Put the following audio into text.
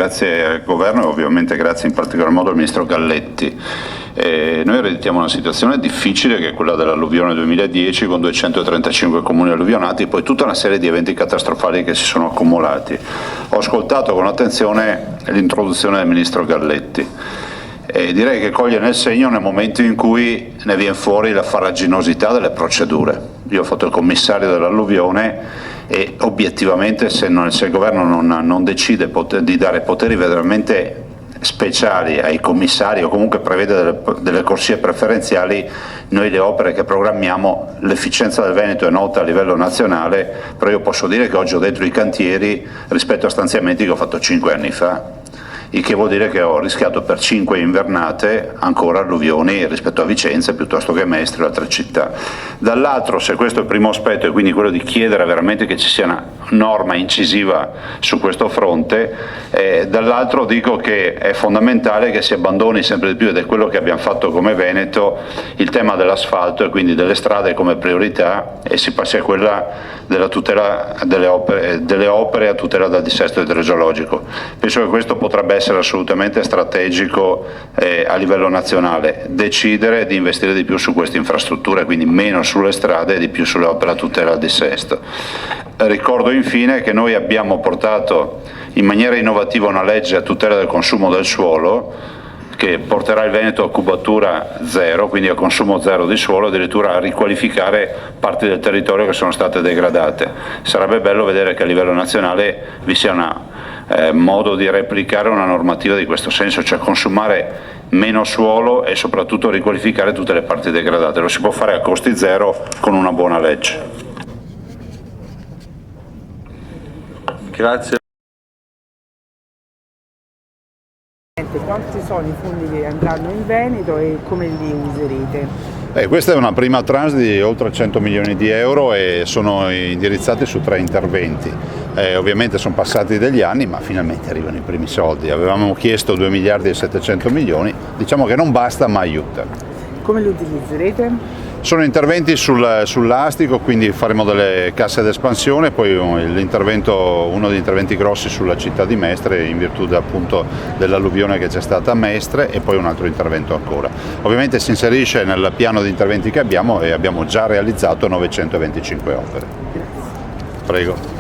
grazie al Governo e ovviamente grazie in particolar modo al Ministro Galletti. Noi ereditiamo una situazione difficile che è quella dell'alluvione 2010 con 235 comuni alluvionati e poi tutta una serie di eventi catastrofali che si sono accumulati. Ho ascoltato con attenzione l'introduzione del Ministro Galletti e direi che coglie nel segno nel momento in cui ne viene fuori la farraginosità delle procedure. Io ho fatto il commissario dell'alluvione e obiettivamente se il Governo non decide di dare poteri veramente speciali ai commissari o comunque prevede delle corsie preferenziali, noi le opere che programmiamo, l'efficienza del Veneto è nota a livello nazionale, però io posso dire che oggi ho dentro i cantieri rispetto a stanziamenti che ho fatto 5 anni fa. Il che vuol dire che ho rischiato per 5 invernate ancora alluvioni rispetto a Vicenza piuttosto che Mestre e altre città. Dall'altro, se questo è il primo aspetto, è quindi quello di chiedere veramente che ci sia una norma incisiva su questo fronte, dall'altro dico che è fondamentale che si abbandoni sempre di più, ed è quello che abbiamo fatto come Veneto, il tema dell'asfalto e quindi delle strade come priorità e si passi a quella della tutela delle opere a tutela dal dissesto idrogeologico. Penso che questo potrebbe essere assolutamente strategico a livello nazionale, decidere di investire di più su queste infrastrutture, quindi meno sulle strade e di più sulle opere a tutela del dissesto. Ricordo infine che noi abbiamo portato in maniera innovativa una legge a tutela del consumo del suolo che porterà il Veneto a cubatura zero, quindi a consumo zero di suolo, addirittura a riqualificare parti del territorio che sono state degradate. Sarebbe bello vedere che a livello nazionale vi sia un modo di replicare una normativa di questo senso, cioè consumare meno suolo e soprattutto riqualificare tutte le parti degradate. Lo si può fare a costi zero con una buona legge. Grazie. Quanti sono i fondi che andranno in Veneto e come li userete? Questa è una prima tranche di oltre 100 milioni di euro e sono indirizzati su 3 interventi. Ovviamente sono passati degli anni ma finalmente arrivano i primi soldi. Avevamo chiesto 2 miliardi e 700 milioni, diciamo che non basta ma aiuta. Come li utilizzerete? Sono interventi sull'astico, quindi faremo delle casse d'espansione, poi uno degli interventi grossi sulla città di Mestre in virtù appunto dell'alluvione che c'è stata a Mestre e poi un altro intervento ancora. Ovviamente si inserisce nel piano di interventi che abbiamo e abbiamo già realizzato 925 opere. Grazie. Prego.